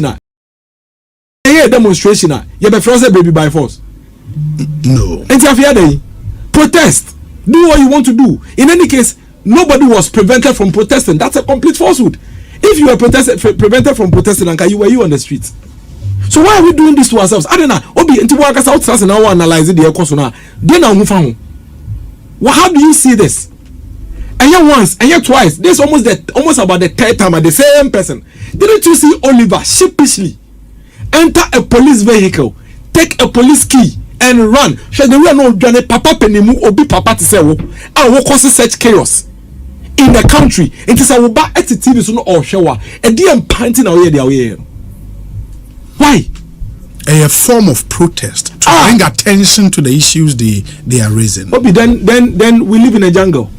demonstration. Demonstration. You be frozen baby by force. No. Protest. Do what you want to do. In any case, nobody was prevented from protesting. That's a complete falsehood. If you were prevented from protesting, and you were on the streets. So why are we doing this to ourselves? I don't know. Obi, into what I now analyze the course now. Then I move on. Well, how do you see this? And yet once, and yet twice. This almost about the third time at the same person. Didn't you see Oliver sheepishly enter a police vehicle, take a police key, and run? Should we know Papa Penimu Obi Papa to say, "I will cause such chaos in the country." It is our back at the TV so no or shower. And they panting away their way. Why? A form of protest to bring attention to the issues they are raising. Obi, then we live in a jungle.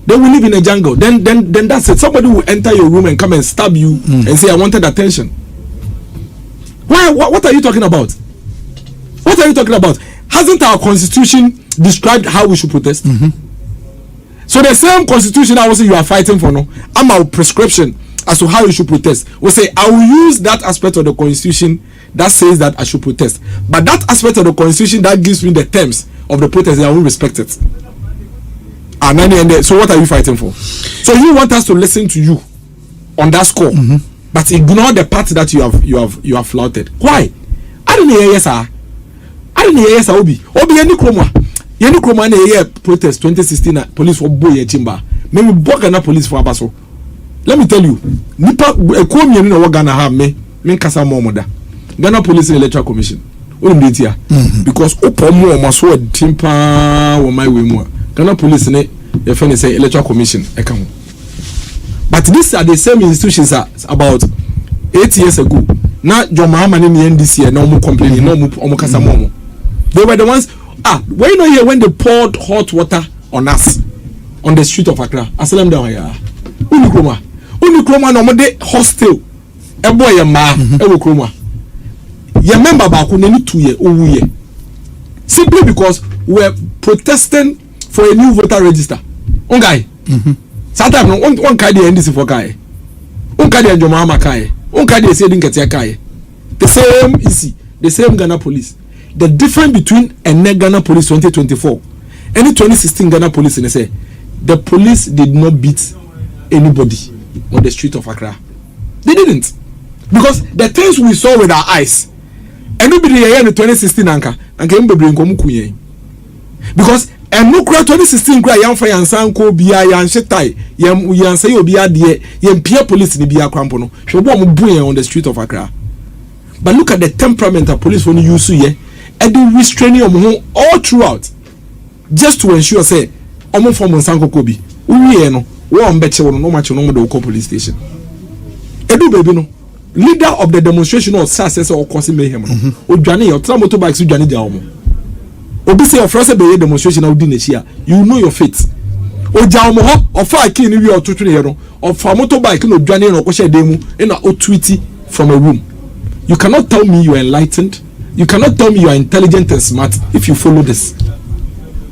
Then we live in a jungle. Then that's it. Somebody will enter your room and come and stab you and say, "I wanted attention." Why? What are you talking about? What are you talking about? Hasn't our constitution described how we should protest? So the same constitution I will say you are fighting for now, I'm our prescription as to how you should protest. We say I will use that aspect of the constitution that says that I should protest, but that aspect of the constitution that gives me the terms of the protest, I will respect it. And so what are you fighting for? So you want us to listen to you on that score, but ignore the part that you have flouted. Why? I don't hear yes, sir. I don't hear yes, sir. Obi any kroma na year protest 2016 police for boy chimba. Maybe Ghana police for abaso. Let me tell you, nipa ekomi ni na Ghana ha me kasa mo moda. Ghana Police and Electoral Commission. Because opomo o maso timpa wo my way mo. Ghana Police ne your friend say Electoral Commission eka. But these are the same institutions about 8 years ago. Now John Mahama ni NDC na omo complaining, no omo kasa mo. They were the ones. Were you not here when they poured hot water on us on the street of Accra? Asalam down here. Unikroma no mo de hostel. Ebo ye ma, ewo kroma. Your member back on any 2 year owu year. Simply because we were protesting for a new voter register. On guy. Sometimes one guy the NDC for guy. One guy the Jomama kai. One guy the Sedin Katia kai. The same issue. The same Ghana Police. The difference between a Ghana Police 2024 and the 2016 Ghana Police, and they say the police did not beat anybody on the street of Accra. They didn't, because the things we saw with our eyes, and nobody here in the 2016 anka because and no 2016 cry gyamfy and sanko bia yan shetai yan say obi ade yan peer police ni bia kwampo no hwebo mo bu on the street of Accra. But look at the temperament of police when you use here. And they restraining all throughout, just to ensure say omo form sanko kobi uwie no one beche no match no the police station. Edu baby no leader of the demonstration or success or cause mayhem no odwane your tra motorbikes odwane dia omo obi say your first be demonstration na odi na chia, you know your fate. Oja omo ho ofa kin ni wi otutu ne no ofa motorbike no odwane no okoshe demu na otwiti from a room. You cannot tell me you are enlightened. You cannot tell me you are intelligent and smart if you follow this.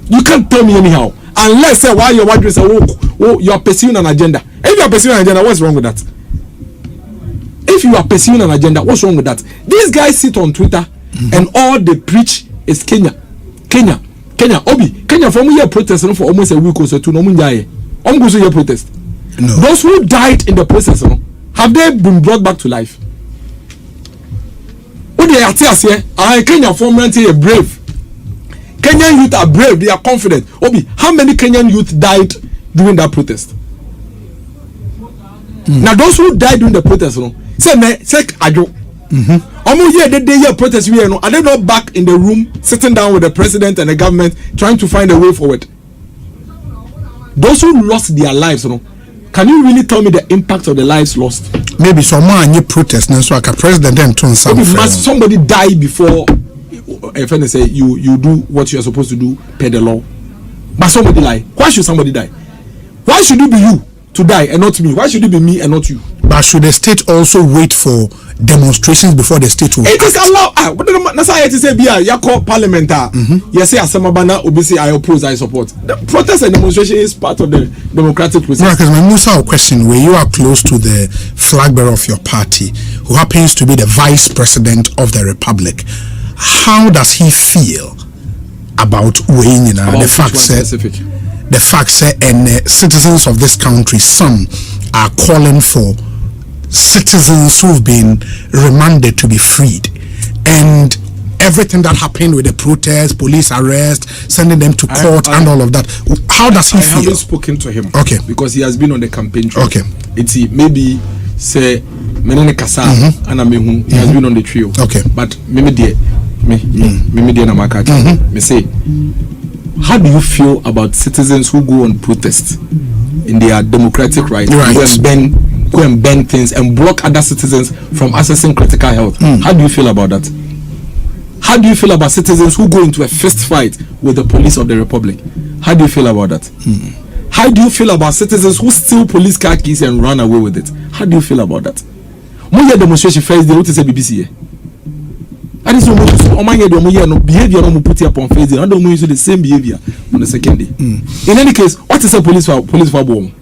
You can't tell me anyhow. Unless say why your wife say you are pursuing an agenda. If you are pursuing an agenda, what's wrong with that? If you are pursuing an agenda, what's wrong with that? These guys sit on Twitter and all they preach is Kenya. Obi, Kenya for me here protesting for almost a week or so to no munjaye. Go to your protest. No. Those who died in the process, have they been brought back to life? Kenya formerly are brave. Kenyan youth are brave. They are confident. Obi, how many Kenyan youth died during that protest? Now those who died during the protest, say ajo. They protest. Are they not back in the room, sitting down with the president and the government, trying to find a way forward? Those who lost their lives, can you really tell me the impact of the lives lost? Maybe someone you protest, so like a president then turn somebody die before if I say you do what you are supposed to do per the law. But somebody lie. Why should somebody die? Why should it be you to die and not me? Why should it be me and not you? But should the state also wait for demonstrations before the state will it is allowed. But that's why I say be a call parliament. You say asemabana obisi I oppose, I support. The protest and demonstration is part of the democratic process. Because my Musa question, where you are close to the flag bearer of your party, who happens to be the vice president of the republic, how does he feel about weighing in the facts and citizens of this country? Some are calling for citizens who've been remanded to be freed, and everything that happened with the protest, police arrest, sending them to court, and all of that. How does he feel? I haven't spoken to him. Okay. Because he has been on the campaign trail. Okay. It's maybe say menene kasa anamehu. He has been on the trio. Okay. But me na makati. Me say, how do you feel about citizens who go on protest in their democratic right? Go and bend things and block other citizens from accessing critical health. How do you feel about that? How do you feel about citizens who go into a fist fight with the police of the republic? How do you feel about that? How do you feel about citizens who steal police car keys and run away with it? How do you feel about that? When you demonstration first, they want to say BBC. And it's almost behavior no put up on Facebook. I don't use the same behavior on the second day. In any case, what is a police for bomb?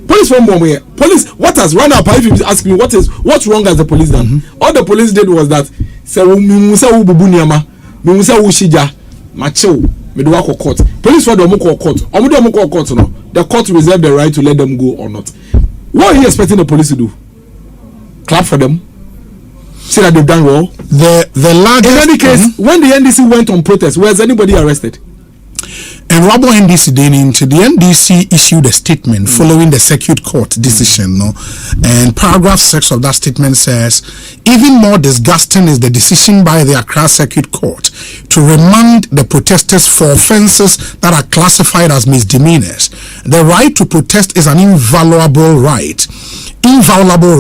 Police from Bombe. Police, what has run up? If you ask me what's wrong as the police done? All the police did was that court. Police for the court. No. The court reserved the right to let them go or not. What are you expecting the police to do? Clap for them? Say that they've done well? The largest, in any case, when the NDC went on protest, was anybody arrested? And Rabo NDC the NDC issued a statement following the circuit court decision, and paragraph 6 of that statement says, even more disgusting is the decision by the Accra Circuit Court to remand the protesters for offences that are classified as misdemeanors. The right to protest is an inviolable right, inviolable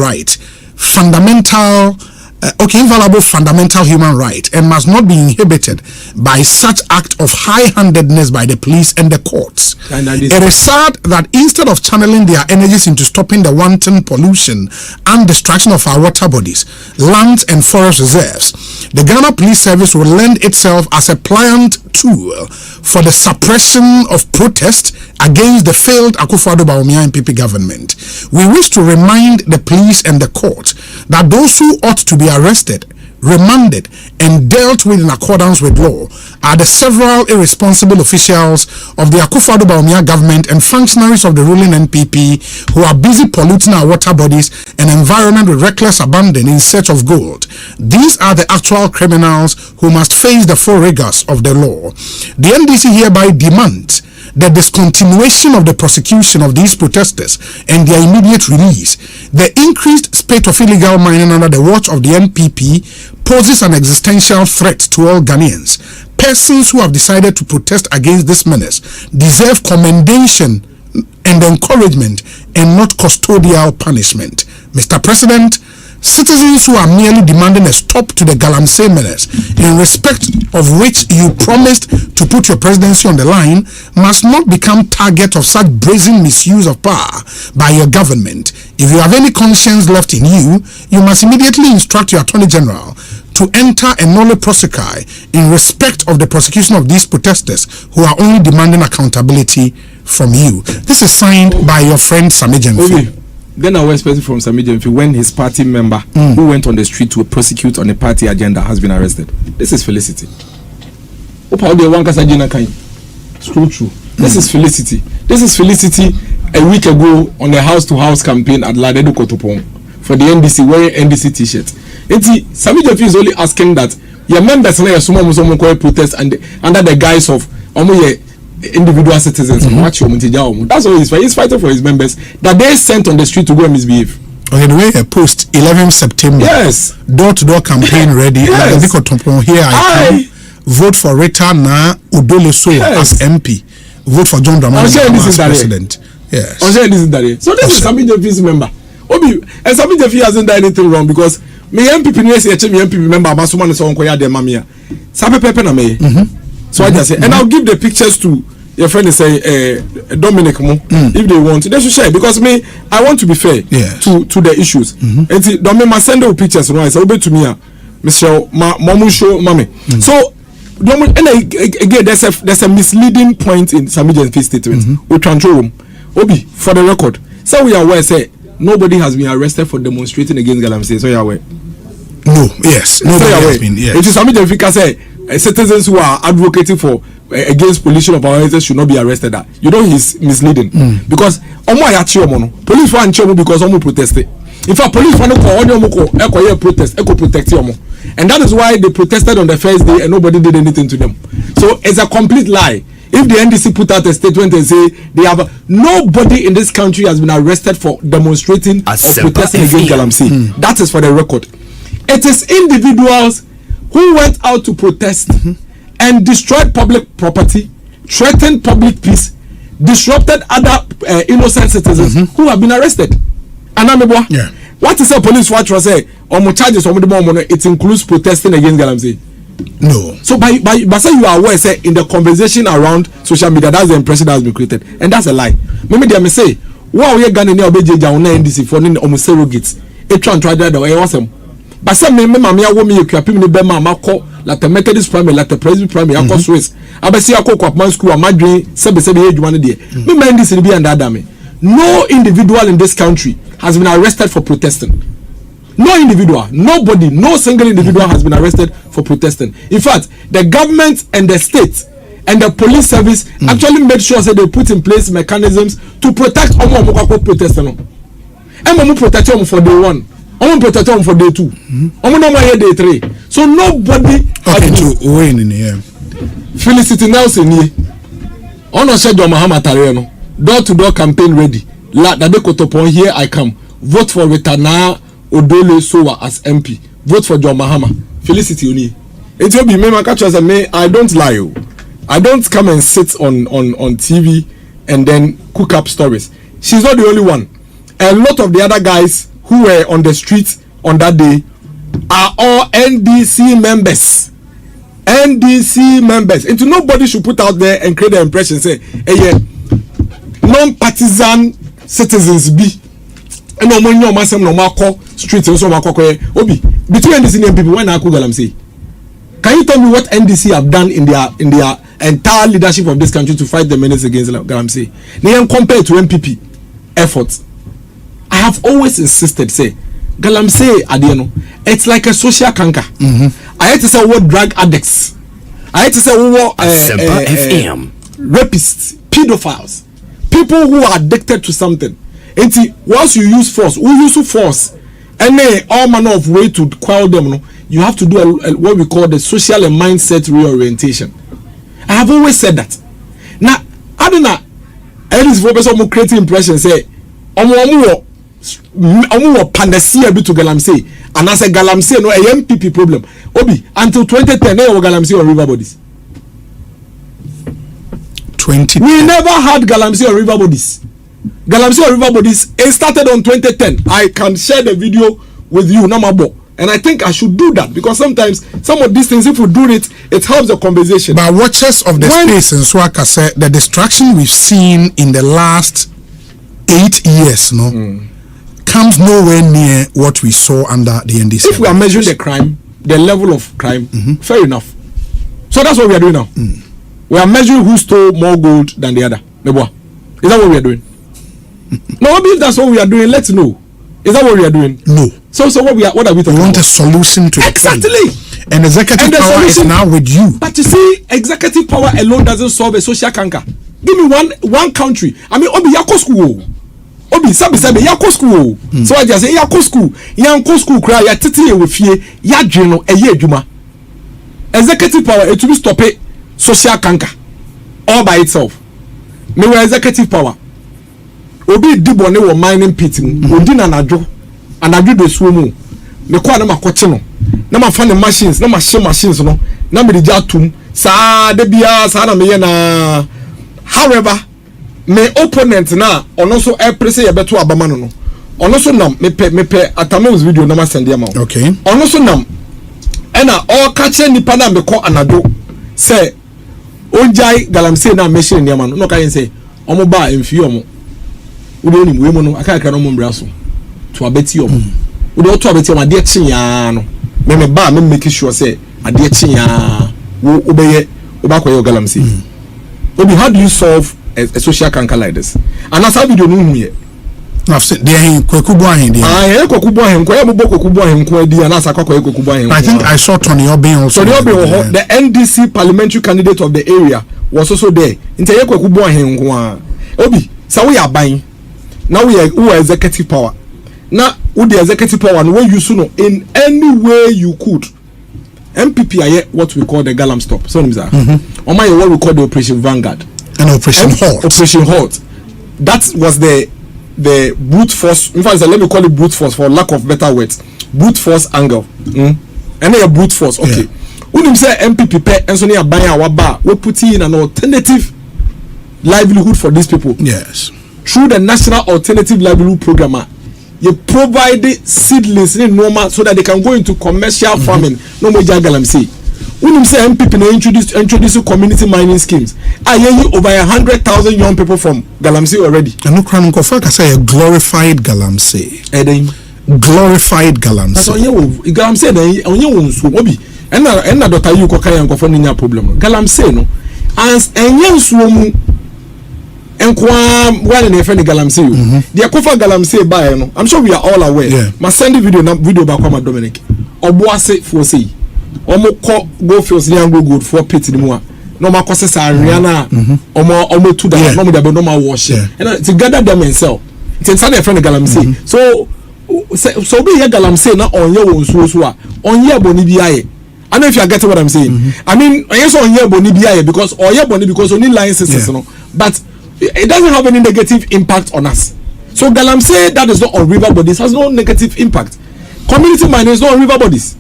fundamental human right, and must not be inhibited by such act of high-handedness by the police and the courts. It is sad that instead of channeling their energies into stopping the wanton pollution and destruction of our water bodies, lands and forest reserves, the Ghana Police Service will lend itself as a pliant tool for the suppression of protest against the failed Akufo-Addo Bawumia NPP government. We wish to remind the police and the court that those who ought to be arrested, remanded, and dealt with in accordance with law are the several irresponsible officials of the Akufo-Addo Bawumia government and functionaries of the ruling NPP who are busy polluting our water bodies and environment with reckless abandon in search of gold. These are the actual criminals who must face the full rigors of the law. The NDC hereby demands the discontinuation of the prosecution of these protesters and their immediate release. The increased spate of illegal mining under the watch of the NPP poses an existential threat to all Ghanaians. Persons who have decided to protest against this menace deserve commendation and encouragement and not custodial punishment. Mr. President, citizens who are merely demanding a stop to the Galamsey menace, in respect of which you promised to put your presidency on the line, must not become target of such brazen misuse of power by your government. If you have any conscience left in you, you must immediately instruct your Attorney General to enter a nolle prosequi in respect of the prosecution of these protesters who are only demanding accountability from you. This is signed by your friend Sammy Gyamfy. Then I was expecting from Sammy Gyamfy when his party member who went on the street to prosecute on a party agenda has been arrested. This is Felicity. It's true. This is Felicity. This is Felicity a week ago on a house-to-house campaign at Ladedo Kotopong for the NDC wearing NDC t-shirt. Sammy Gyamfy is only asking that your members na your protest and under the guise of individual citizens. That's all he's fighting. He's fighting for his members that they sent on the street to go and misbehave. Okay, the way a post 11 September. Yes. Door-to-door campaign ready. Yes. Here I come. Vote for Rita Na Udoleso as MP. Vote for John Dramani as president. Yes. So this is Sammy Gyamfy's member. And Sammy Gyamfy hasn't done anything wrong because me MPP member Abasuman is on Koya de Mamia. Sabe Pepe na me. So I just say, and I'll give the pictures to your friend is say Dominic Mo, if they want, they should share, because me, I want to be fair to the issues. And see, Dominic must send the pictures, no, it's over to me, Michelle, Mamu show, mommy. So, and again, there's a misleading point in some agency statements. We control them. Obi, for the record, so we are aware, say nobody has been arrested for demonstrating against Galamsey. So you are aware. No, yes, nobody has been. Yes. It is some agency say citizens who are advocating for against pollution of our areas should not be arrested. You know he's misleading because police fan chomo because omo protested. In fact, police fan ko protest, protect omo. And that is why they protested on the first day and nobody did anything to them. So it's a complete lie. If the NDC put out a statement and say they have nobody in this country has been arrested for demonstrating or protesting against Galamsey. That is for the record. It is individuals who went out to protest and destroyed public property, threatened public peace, disrupted other innocent citizens who have been arrested. And what is a police watch was say on charges on the it includes protesting against Galamsey. No. So by saying you are aware, say in the conversation around social media, that's the impression that has been created, and that's a lie. Maybe they may say, "Wow, we are going to be down NDC for almost surrogates." It try that way, awesome. But some me woman you can me be mama call like the Methodist primary, like the Presbyterian primary, I call Swiss. I be see I call Kwapman school, I'm doing 7 age one day. Me mind this be and that dame. No individual in this country has been arrested for protesting. No individual, nobody, no single individual has been arrested for protesting. In fact, the government and the state and the police service actually made sure that they put in place mechanisms to protect omo protesting. And protect them for day 1. I'm protect them for day 2. I'm not here day 3. So nobody to win in here. Felicity Nelson here. On a schedule Mahama Tareno. Door-to-door campaign ready. La Dade Kotopon, here I come. Vote for Retana Odole Sowa as MP. Vote for John Mahama. Felicity Uni. It will be me, my catcher as me. I don't lie. I don't come and sit on TV and then cook up stories. She's not the only one. A lot of the other guys who were on the street on that day are all NDC members. NDC members. And nobody should put out there and create the impression say, hey, non-partisan citizens be. And no money no masem no mako streets so mako obi between NDC and people when I could Galamsey. Can you tell me what NDC have done in their entire leadership of this country to fight the menace against Galamsey? They compared to MPP efforts. I have always insisted say Galamsey adieno it's like a social canker. I had to say what drug addicts. I had to say what rapists, pedophiles, people who are addicted to something. And once you use force, and all manner of way to quell them, you have to do what we call the social and mindset reorientation. I have always said that. Now, I don't know. At least for person creating impression say, omo panacea be to Galamsey, and I say Galamsey no a MPP problem. Obi until 2010, no Galamsey on river bodies. 2010. We never had Galamsey on river bodies. Galamsey on river bodies. It started on 2010. I can share the video with you, Namabo. And I think I should do that because sometimes some of these things, if we do it, it helps the conversation. But watchers of the space in Swaka said the distraction we've seen in the last 8 years, comes nowhere near what we saw under the NDC. If we are measuring the crime, the level of crime, fair enough. So that's what we are doing now. We are measuring who stole more gold than the other. Is that what we are doing? No, if that's what we are doing, let's know. Is that what we are doing? No. So what are we talking about? We want a solution to exactly. The and executive power is now with you. But you see, executive power alone doesn't solve a social canker. Give me one country. I mean, Obi Yako school. Obi sabi Yako school. So I just say Yako school. Yanko school cry. Ya titi ye wefie. Ya jeno eye juma. Executive power it will stop it. Social canker all by itself. Me we executive power. Obi dibone wo mining pit mu. Odi na najo. Anadwo do suo mu. Me kwa na makoche no. Na ma fa ne machines, na ma hye machines no. Na me dey atum. Sa de bia sa na me ye na. However, me opponent na ono so e press ye beto abama no no. Ono so nam me pe Atame's video na ma send am. Okay. Ono so nam. E na all catch nipa na me ko anadwo. Say Onjai galamsey na machine ne man no kan say omo ba emfi omo wo de onim we mu no aka no mo mbraso to abeti omo wo de to abeti omo de chinya no me ba me make sure say ade chinya wo obeye obakoye galamsey obi how do you solve a social canker like this and as video no hu ye I've said they kwekubo ahen there kwekubo ahen ko ye mo kwekubo ahen ko adi and as akokoye kwekubo ahen I think I saw Tony Obin also. Tony Obin, the NDC parliamentary candidate of the area, was also there. Inte ye kwekubo ahen ko a obi sa we aban now we are executive power now with the executive power and when you no in any way you could MPP are what we call the Galam stop so on my what we call the Operation Vanguard and Operation Halt. That was the brute force. In fact, let me call it brute force for lack of better words. Brute force angle. And then a brute force. Okay. When you say MPP pay and so near buying our bar, we put in an alternative livelihood for these people. Yes. Through the National Alternative Livelihood Program, you provide seedlings in normal so that they can go into commercial farming. No more galamsey. When you say MPP introduce community mining schemes, I hear you over 100,000 young people from Galamsey already. And no crown go fuck say a glorified Galamsey. Glorified Galamsey. That's on you Galamsey then on you so obi. And na doctor you ko kan ko fo nya problem. Galamsey no as enye nsuo mu enkwa one na friend Galamsey you. The kofa Galamsey buy no. I'm sure we are all aware. Yeah. Ma send video back from Dominic. Oboase for say omo ko go fields yan go good for pit ni mu a no ma ko sesa ariana omo to that no mo dey no ma wash and to gather them and sell it's inside a friend Galamsey so be here Galamsey na onye won so a onye boni bi aye. I don't know if you are getting what I'm saying. I mean yes onye boni bi aye because onye boni because only licenses no but it doesn't have any negative impact on us. So Galamsey that is not on river bodies has no negative impact. Community mining is not on river bodies.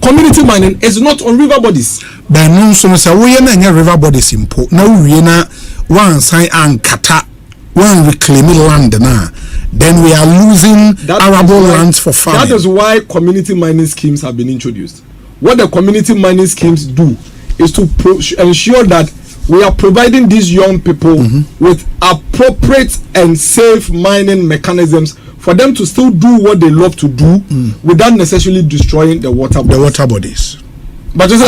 Community mining is not on river bodies. But no so say we na river bodies impo. Now we na one sign and kata one reclaim land na. Then we are losing arable lands for farming. That is why community mining schemes have been introduced. What the community mining schemes do is to ensure that we are providing these young people with appropriate and safe mining mechanisms for them to still do what they love to do without necessarily destroying the water bodies. But just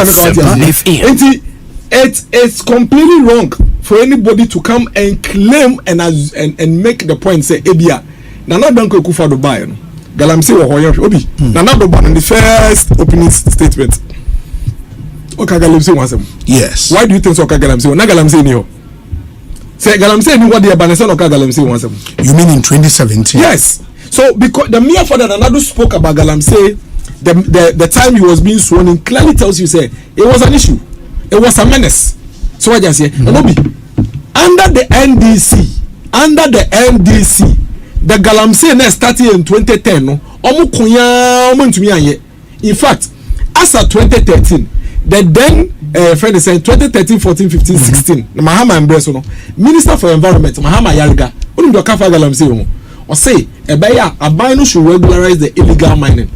it's completely wrong for anybody to come and claim and make the point say ebia na na don Kufa do buy no Galamsey wo hoyan obi na na do ban the first opening statement okay Galamsey wansem. Yes. Why do you think so Galamsey na Galamsey ni ho say Galamsey ni what dey ban say no Galamsey wansem. You mean in 2017? Yes. So because the mere fact that Nanado spoke about Galamsey the time he was being sworn in clearly tells you say it was an issue, it was a menace. So I just say under the NDC the Galamsey na started in 2010 no omo kunya omo ntumi anye. In fact as at 2013 the then friend is saying 2013 14 15 16 mahama embrace no Minister for Environment Mahama Yariga only do kafa Galamsey ho or say a should regularize the illegal mining.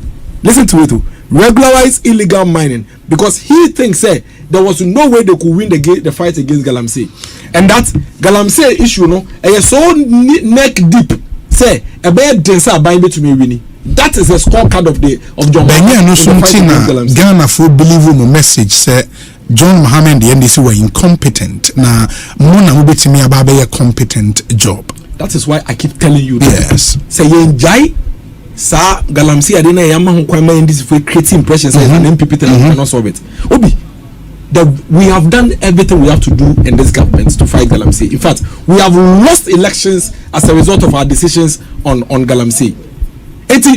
Listen to it, regularize illegal mining because he thinks there was no way they could win the fight against Galamsey, and that Galamsey issue no so neck deep say denser to me winning. That is a scorecard of John Mahama. Ghana for believe my message say John Mahama and the NDC were incompetent. Na muna mubetimi ababe a competent job. That is why I keep telling you that. Yes. Say yenjai sa Galamsey adena yama hunkwa in this for creating impressions and MPP cannot solve it. Obi, we have done everything we have to do in this government to fight Galamsey. In fact, we have lost elections as a result of our decisions on Galamsey.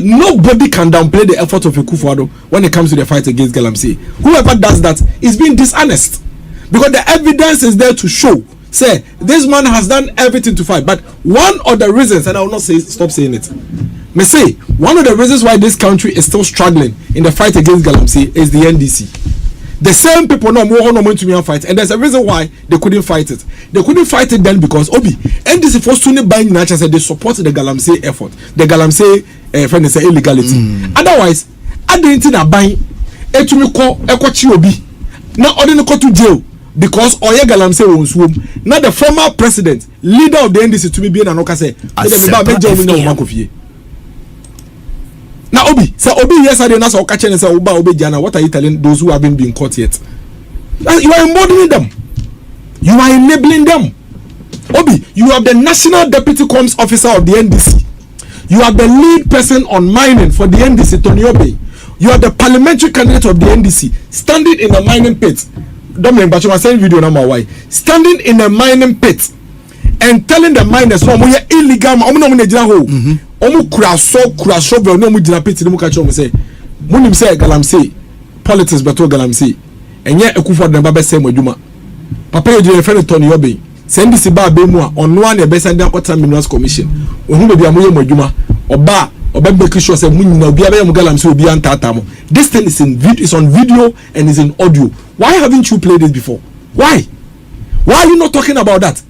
Nobody can downplay the effort of Akufo-Addo when it comes to the fight against Galamsey. Whoever does that is being dishonest because the evidence is there to show. Say this man has done everything to fight, but one of the reasons, and I will not stop saying it, may say one of the reasons why this country is still struggling in the fight against Galamsey is the NDC. The same people no more to me and fight, and there's a reason why they couldn't fight it. They couldn't fight it then because NDC forced to buy natural said they support the Galamsey effort, the Galamsey friend say illegality. Otherwise, I didn't buy it to me call Obi. Now ordinary go to jail. because oye galamsey won swom na the former president leader of the NDC to be na no ka say me ba meje omi na o makofie na obi yesterday na so ka chene say oba obeja na what are you telling those who haven't been caught yet? You are emboldening them, you are enabling them. Obi, you are the national deputy comms officer of the NDC, you are the lead person on mining for the NDC, Tony Obe. You are the parliamentary candidate of the NDC, standing in a mining pit. Dominic Bachoma send video number why standing in a mining pit and telling the miners from we illegal omu kura shovel no mu jina pit ni mu ka che say munim say galamsey politics beto galamsey enye ekufo de ba be say madwuma papa ye dey refer to Tony Obe send this ba be mu a ono an e be send Water Minerals Commission ohun be bia mo ye madwuma oba make sure say munna obi abaya mu galamsey obi antata mo. This thing is on video and is in audio. Why haven't you played it before? Why are you not talking about that?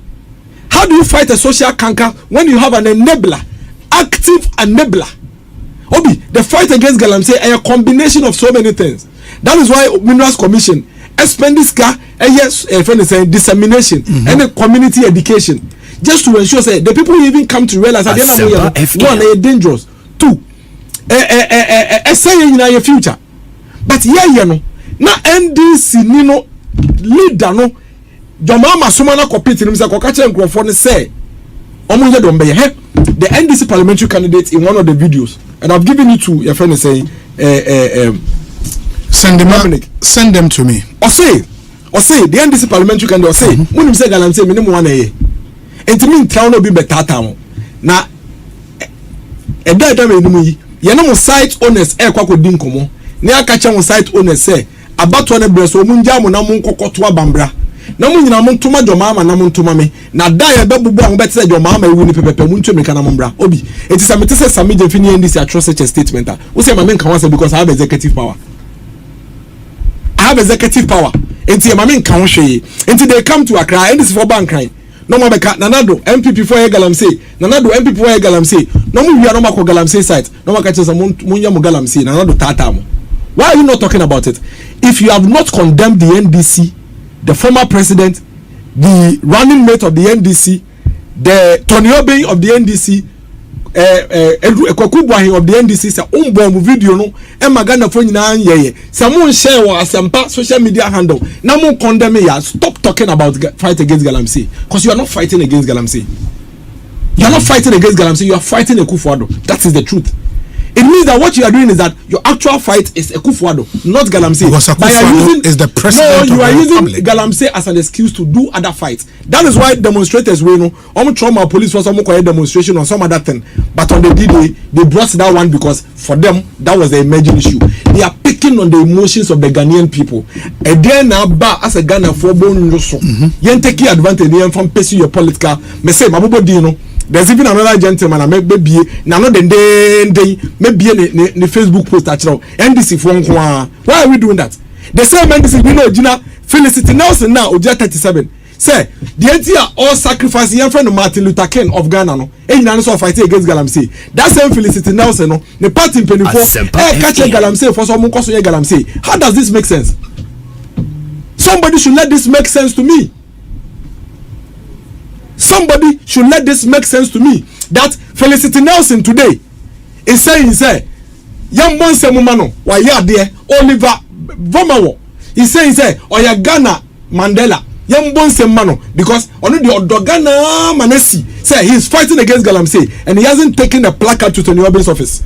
How do you fight a social canker when you have an enabler, active enabler? Obi, the fight against galamsey is a combination of so many things. That is why Minerals Commission expend this car dissemination and a community education just to ensure say the people even come to realize that one, they are dangerous. Two, say in your future. But you know, na NDC nino leader no Jomama Sumana compete him say kokache nkrofo ne say omunye dombe he the NDC parliamentary candidate in one of the videos, and I've given it to your friend saying send them to me. Or say the NDC parliamentary candidate or say munim say galamsey me ne mo wana ye entimi ntraw no bi betata mo na me enum yi ye no mo site owners kwako din komo ne aka che mo site owners say abato ne breso mu nja mo na mo nkokoto abambra na mo nyina mo ntoma Jomama na mo ntoma me na da ye bebubu an betese Jomama ewu ni pepepe mu ntwe me kana mo mbra obi eti sa metese Sammy Gyamfy NDC atro such a statement we say my men can answer because I have executive power. Enti my men can hwe enti they come to Accra and this for bank crime no more beka nanado MPP for galamsey nanado MPP for galamsey no mo wia no mako galamsey site no maka che munya mo galamsey nanado tata mo. Why are you not talking about it? If you have not condemned the NDC, the former president, the running mate of the NDC, the Tony Obe of the NDC, Ekwakubuahi of the NDC, say umbo video no e magana fo nyina yeye someone share wa asempa social media handle na mo condemn ya. Stop talking about fight against galamsey because you are not fighting against galamsey. You are not fighting against galamsey, you are fighting Akufo-Addo. That is the truth. It means that what you are doing is that your actual fight is Akufo-Addo, not galamsey. Because Akufo-Addo is the president. No, you are using galamsey as an excuse to do other fights. That is why demonstrators will know. Trauma police was some demonstration or some other thing. But on the D-Day, they brought that one because for them that was the emerging issue. They are picking on the emotions of the Ghanaian people. And then as a Ghana for bone so. You take advantage from pursuing your political. Me say mabubo dino. There's even another gentleman I make baby now not the day maybe the Facebook post actually NDC for why are we doing that? The same NDC we know Gina Felicity Nelson now Oja 37 say the entire all sacrifice young friend of Martin Luther King of Ghana no and also fighting against galamsey. That same Felicity Nelson no the party in 24 catch galamsey for some cause galamsey. How does this make sense? Somebody should let this make sense to me. Somebody should let this make sense to me. That Felicity Nelson today is saying, say, young Monse Mumano, why you are there, Oliver Vomawo. He's saying, say, or ya Ghana Mandela, young Monse Mano, because only the Odogana Manesi say he's fighting against galamsey and he hasn't taken a placard to Tony Obe's office.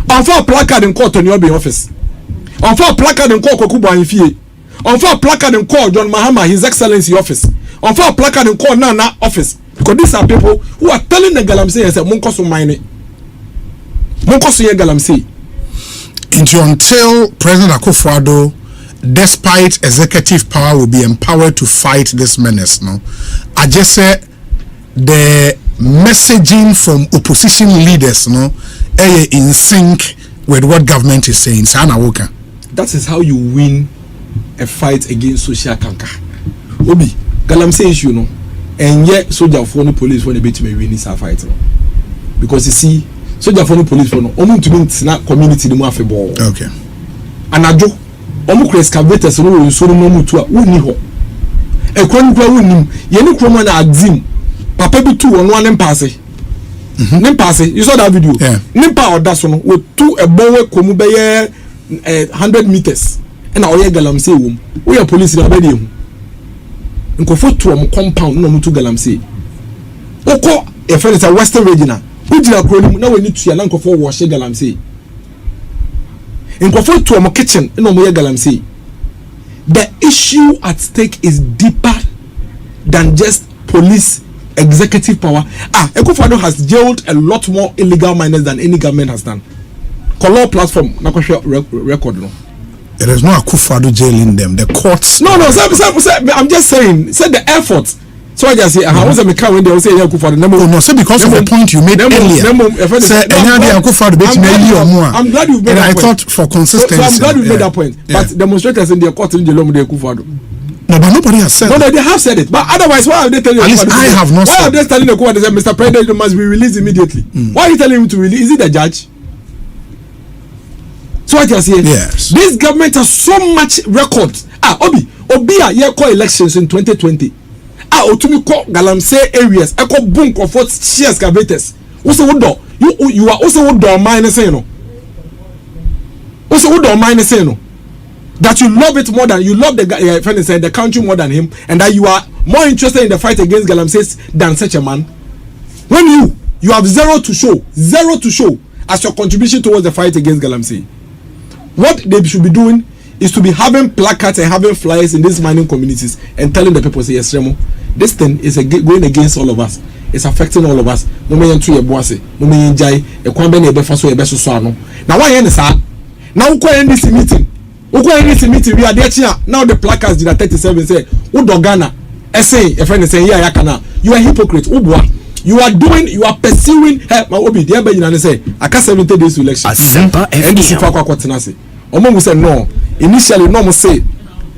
On for a placard in court Tony Obe's office. On for a placard in court Kokubuahi. On for a placard in court John Mahama, His Excellency office. On for a placard in court Nana office. Because these are people who are telling the galamsey and say Munkoso mine. Munkoso ye galamsey. Until President Akufo-Addo, despite executive power, will be empowered to fight this menace. No, I just said the messaging from opposition leaders, no, in sync with what government is saying. That is how you win a fight against social canker. Obi, galamsey issue, no, and yet soldier for the police when they beat me win this fight, no, because you see, soldier for the police for no, only to mean not community the more ball. Okay. And omo kura excavators no wo so no mutu a woni ho ekron kura wonim ye ne krom na adzim papa bi tu ono ane mpase mpase you saw that video nimpa oda so no wo tu ebowe komu be ye 100 meters na oye galamsey wom wo ya police na be dey hu nkofo tu om compound no mutu galamsey oko e friend say western regional ujira kronim na woni tuya na nkofo wo hye galamsey nkofo tu om kitchen na omo ye galamsey. The issue at stake is deeper than just police executive power. Ekufuado has jailed a lot more illegal miners than any government has done. Color platform record no. There is no Akufo-Addo jailing them. The courts. No. I'm just saying. Say the effort. So I just say, I was a mechanic when they say Akufo-Addo. No. Say because of the point you made earlier. Say I'm glad you made that point. And I thought for consistency. So I'm glad you made that point. But demonstrators in their court in the Lomo de Akufo-Addo. No, but nobody has said. No, they have said it. But otherwise, why are they telling? At least I have not. Why are they telling Akufo-Addo that Mr. President must be released immediately? Why are you telling him to release? Is it the judge? So what you're saying? Yes. This government has so much records. Obia ye call elections in 2020. Otumi call Galamsey areas. Eko bunk of what shares excavators. Also would you are also would do mine say no. Also would do mine say no. That you love it more than you love the friend said the country more than him, and that you are more interested in the fight against Galamsey than such a man. When you have zero to show as your contribution towards the fight against Galamsey. What they should be doing is to be having placards and having flyers in these mining communities and telling the people, say, yes, Remo, this thing is going against all of us. It's affecting all of us. No me yentu ye boase, no me yenjai, e kwambe ne befa so ye beso so ano. Now why yen sa? Now uko NDC meeting. We are there here. Now the placards did at 37 say, Udo Ghana, essay, a friend is saying, yeah, yakana. You are a hypocrite, Ubwa. You are pursuing my obi dear Benjamin say I can't 70 days to election. And this is for Kwatinasi. Omo say no. Initially no say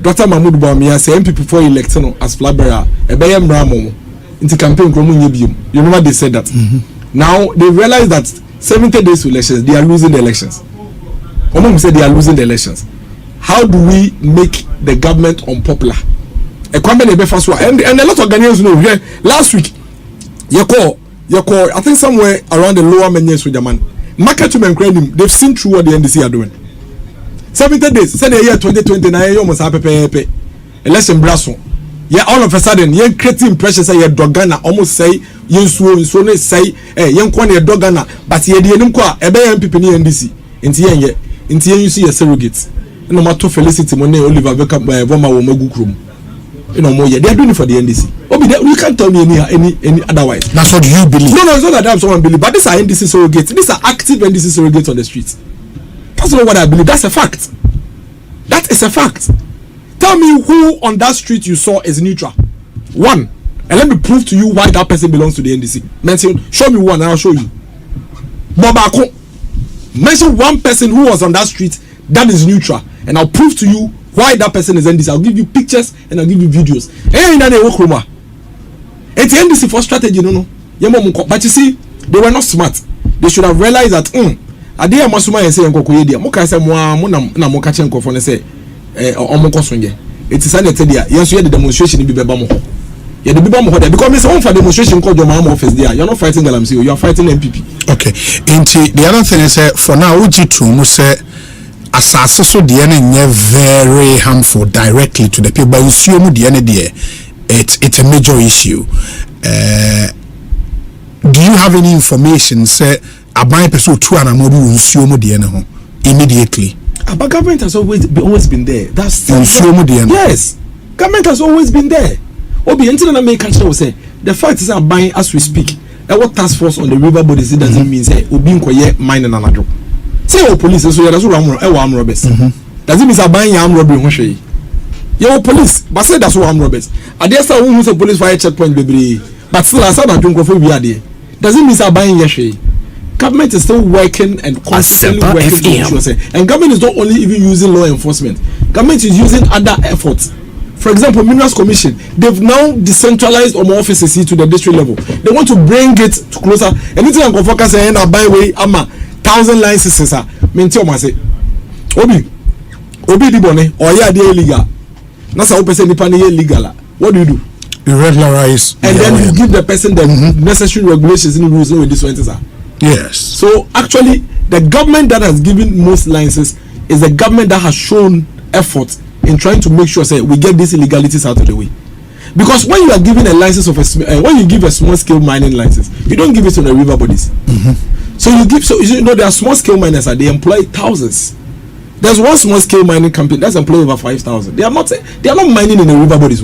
Dr. Mahmoud Bawumia say MPP for election as flag bearer e be yam bramo into campaign kromo nyebium. You remember they said that. Now they realize that 70 days to elections they are losing the elections. Omo say they are losing the elections. How do we make the government unpopular? And a lot of Ghanaians know here last week you call I think somewhere around the lower menus with the man market to men they've seen through what the NDC are doing. 70 days said the year 2029 you almost have a election brasso. Yeah, all of a sudden you creating pressure say you're Dogana almost say you so say young one you're Dogana but you didn't qua a MPP NDC into you see a surrogate no matter Felicity Monet Oliver Beckham by Voma Womagu Krum. You know more they are doing it for the NDC. You can't tell me any otherwise. That's what you believe. No, it's not that I'm someone believe, but these are NDC surrogates. These are active NDC surrogates on the streets. That's not what I believe. That's a fact. That is a fact. Tell me who on that street you saw is neutral. One. And let me prove to you why that person belongs to the NDC. Mention, show me one and I'll show you. Bobako. Mention one person who was on that street that is neutral. And I'll prove to you why that person is NDC. I'll give you pictures and I'll give you videos. It's NDC for strategy, no. But you see, they were not smart. They should have realized that Adia Masuma and say Moka say Mona Moka Chenko for say Omokosonye. It is an etedia. Yes, you had the demonstration in Bibamo. Yeah, the Bibamo because it's on for demonstration called your mom office there. You're not fighting Galamsey, you are fighting MPP. Okay. The other thing is for now Ujitu Muse asase so de na very harmful directly to the people, but nsuomu de na de it's a major issue. Do you have any information say aban person tu anamobi nsuomu de na ho immediately? But government has always been there. That's nsuomu de na. Yes, government has always been there. Obi until na make catch say the fact is aban as we speak. What task force on the river bodies doesn't mean say obi nkoye mine na anadwo. Say police so you that's armed robbers. Does it mean buying armed robbery ho hwe? You police, but say that's armed robbers. And there's some who say police fire checkpoint baby. But still as that Junkrofo we are there. Does it mean buying hwe? Government is still working and constantly working to ensure say. And government is not only even using law enforcement. Government is using other efforts. For example, Minerals Commission, they've now decentralized more offices to the district level. They want to bring it to closer. Anything I can focus on by way 1,000 licenses are maintain say Obi obi di bone or ya dey illegal. Na sa person nipa na illegal. What do? You regularize, and then you give the person the necessary regulations and rules with this one is. Yes. So actually, the government that has given most licenses is the government that has shown effort in trying to make sure say we get these illegalities out of the way. Because when you are giving a license of when you give a small scale mining license, you don't give it to the river bodies. So you give, so you know there are small scale miners that they employ thousands. There's one small scale mining company that's employed over 5,000. They are not mining in the river bodies.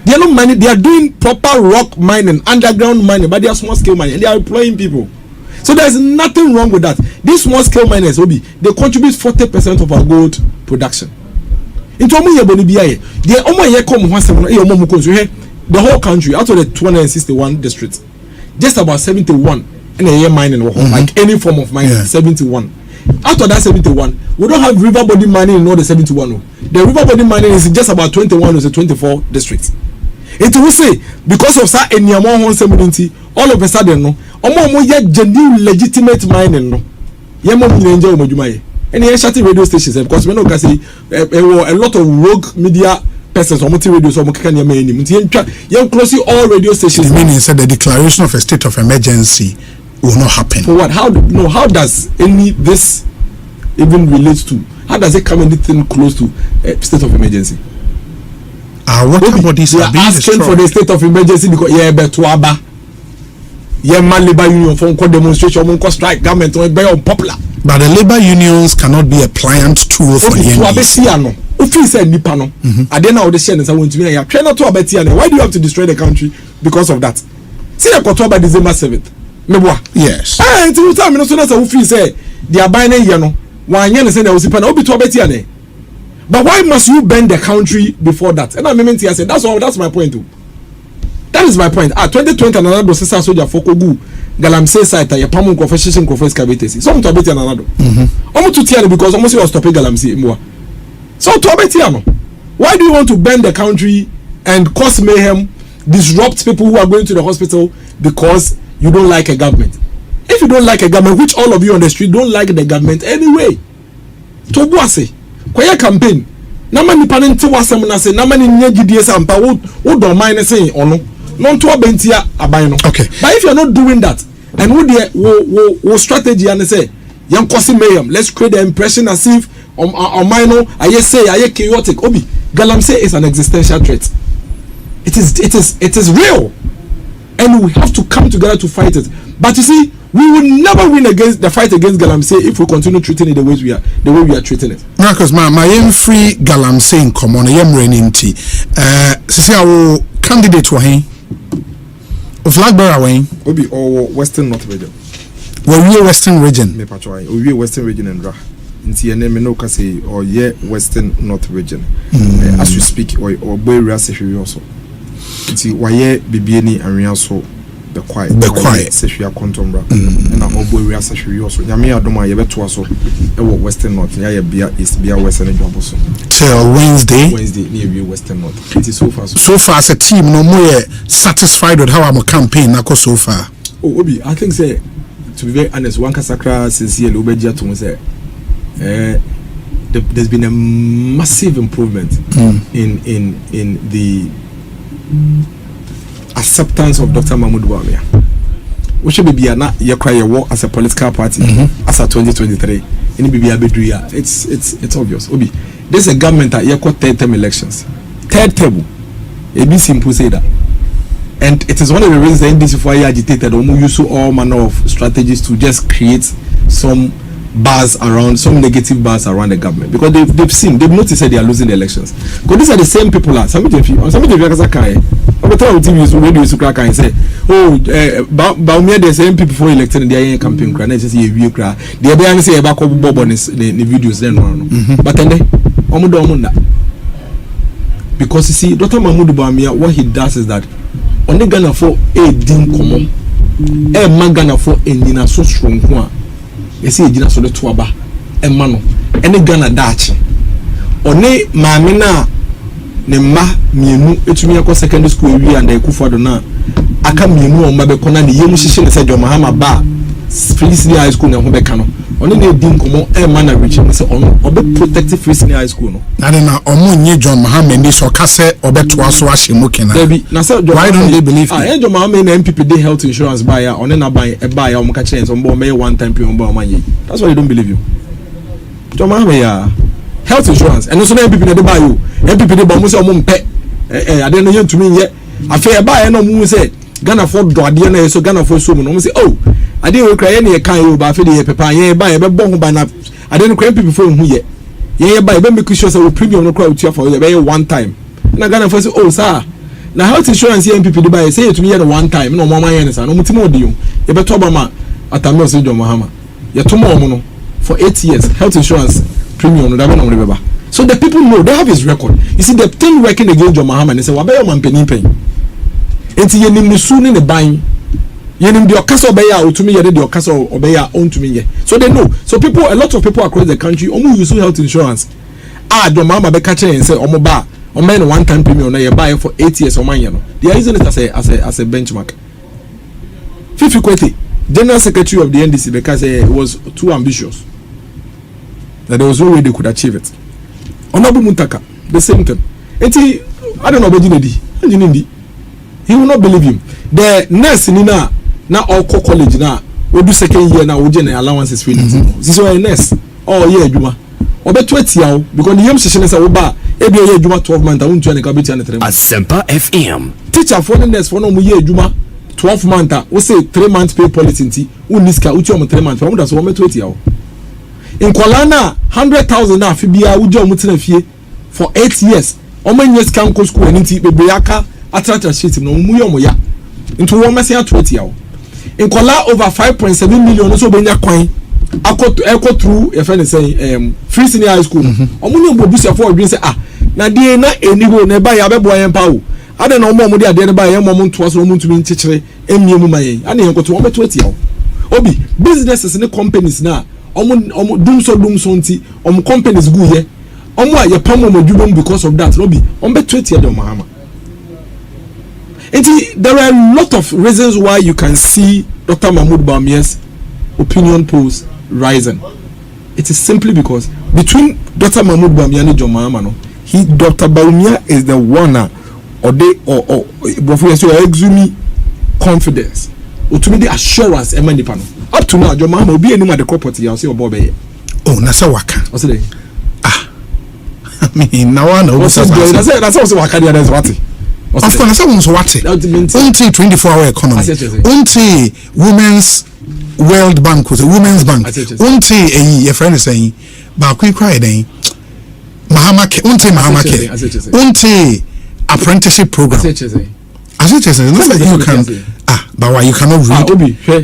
They are not mining. They are doing proper rock mining, underground mining, but they are small scale mining and they are employing people. So there's nothing wrong with that. These small scale miners, they contribute 40% of our gold production. Into the whole country, out of the 261 districts, just about 71 in a year mining, like any form of mining, 71. Out of that 71, we don't have river body mining in all the 71. The river body mining is just about 21 or 24 districts. It will say because of that any amount all of a sudden no genuine legitimate mining no and here shutting radio stations because we know say a lot of rogue media persons or radio so closely all radio stations. The meaning said the declaration of a state of emergency will not happen. For what? How does this even relate to? How does it come anything close to a state of emergency? Water bodies are asking for the state of emergency because labor union for demonstration, strike government, very unpopular. But the labor unions cannot be a pliant tool for the enemies. Why do you have to destroy the country because of that? See a October December 7th. Yes. They are buying but why must you bend the country before that? And I mean, that's my point too. That is my point. 2020 and another sister soldier for Kogu Galamsey site ya pamu confession excavators. Some to abeti another. Almost to tear because almost was stopping Galamsey more. So to abeti why do you want to bend the country and cause mayhem, disrupt people who are going to the hospital because you don't like a government? If you don't like a government, which all of you on the street don't like the government anyway, to buase kwaya campaign na mani panente wasem na say na mani nyagidie sampa wo don mine say ono no to abentia aban no. Okay, but if you're not doing that and wo strategy and say yan kosi mayhem, let's create the impression as if on mine aye chaotic. Obi Galamsey is an existential threat. It is real and we have to come together to fight it. But you see, we will never win against the fight against Galamsey if we continue treating it the way we are treating it. Because my free Galamsey in common, tea. Sisi our candidate wahin of Blackberry wahin. Obi or Western North region. We Western region. Me patwai. We Western region and Ra. Inti ene me no kase or Western North region. As we speak or boy ras also. Inti waye bibieni anria so. The quiet sexual contombra and a mobile real sexual also. Yamia Doma Yebetua so Western North, Yabia is Bia Western Job also. Till Wednesday near you Western North. It is so far. So far as a team, no more satisfied with how I'm a campaign. Nako so far. Oh, Obi, I think say to be very honest, one Kasakra sincere Lubeja to say there's been a massive improvement in the acceptance of Dr. Mahmoud Bawumia, which will be na ye cry your work as a political party as a 2023 in Bibia Bedria. It's obvious. Obi, there's a government that ye called third term elections. Third table. A simple say that. And it is one of the reasons the NDC for agitated or use all manner of strategies to just create some bars around, some negative bars around the government, because they've noticed that they are losing the elections. Because these are the same people. Some of you can say, oh, Bawumia, the same people for elected in their campaign. They say about the videos then, but then because you see, Dr. Mahmoud Bawumia, what he does is that on the Ghana for a dim common, a man Ghana for a nina so strong. You see, Gina so the Tuaba, a mano, any Ghana Dutch. One Mamina, Nema, Mienu, Etumia secondary school, and the Kufadona. I come Mienu on Mabekona, the young musician said, Your Mahama Ba, free senior high school na ho beka no oni na edi nkomo e man na reach say ono obe protect free senior high school no na na omo nye John Mahama ndi so ka say obeto aso ahye kena na say why don't they believe John Mahama na MPP dey health insurance buy ya oni na buy e buy ya omo ka chance omo me one time pay omo manye that's why they don't believe you John Mahama ya health insurance and so na MPP na dey buy you MPP dey buy mo say omo mpe ade no yentumi ye afa e buy na omo say Ghana for do ade na so Ghana for so mo no say oh ade we kra ye na ye kan yo ba fe de ye pepa ye ba ye be bon ho ba na ade no kra people for hu ye ye ba ye be make sure say we premium no kra utia for ye be one time na Ghana for say oh sir na health insurance ye MPP de ba ye say you to me ye one time no mo man ye na sa no mutimo odi yo ye be to ba ma atame so John Mahama ye to mo no for 8 years health insurance premium no da be na mo de ba so the people know they have his record you see the thing working against John Mahama and say wa be your man penin enti ye nim su ne ban ye nim de okasa obeya otumi ye de okasa obeya ontumi ye so they know so people a lot of people across the country omo use health insurance John Mahama be ka chen say omo ba omo na one time premium na ye buy for 8 years omo ye no they are using it as a benchmark. Fifi Kwete, General Secretary of the NDC, because it was too ambitious that there was no way they could achieve it. Honorable Muntaka, the same thing. Enti I don't know about Jinedi. He will not believe him. The nurse in na all college na we do second year now we get allowances for it. This is a nurse. Oh yeah, Juma. Obe 20 yaw because the yam session say we ba e be year Juma 12 months won 20 ka be 3 months. Asempa FM. Teacher for the nurse for no year Juma 12 months we say 3 months pay policy nti uniska uchi o 3 months for that so we 20 yaw. In Kolana 100,000 na fi bia we do tena fie for 8 years. O man yes kan ko school nti be aka atrata sheet no mu yo ya into one message 20 yaw. In Kola over 5.7 million so benya kwan akọ through your friend say free senior high school omo ni obo busia for odwin say na die na enigo na ba ya bebo yen pa o ade na omo de ade ba yen mo nto so omo ntumi nchekere emie mu mayen ade yen koto omo 20 yaw obi businesses ne companies na omo dum so nti omo companies gu ye omo a ye pam omo dwubom because of that obi omo 20 yaw mahama. There are a lot of reasons why you can see Dr. Mahmoud Bawumia's opinion polls rising. It is simply because between Dr. Mahmoud Bawumia and John Mahama, Dr. Bawumia is the one or exude confidence or to me the assurance up to now John Mahama will be any of the property I'll say about it. Oh, Nasa Waka. What's it? I mean, now I know that's also Waka. That's what. Of course, someone's what it. Until 24-hour economy. Until Women's World Bank was a Women's Bank. Until a friend is saying, "But we cry then." Mahama, until apprenticeship program. As it is, you can. But why you cannot read?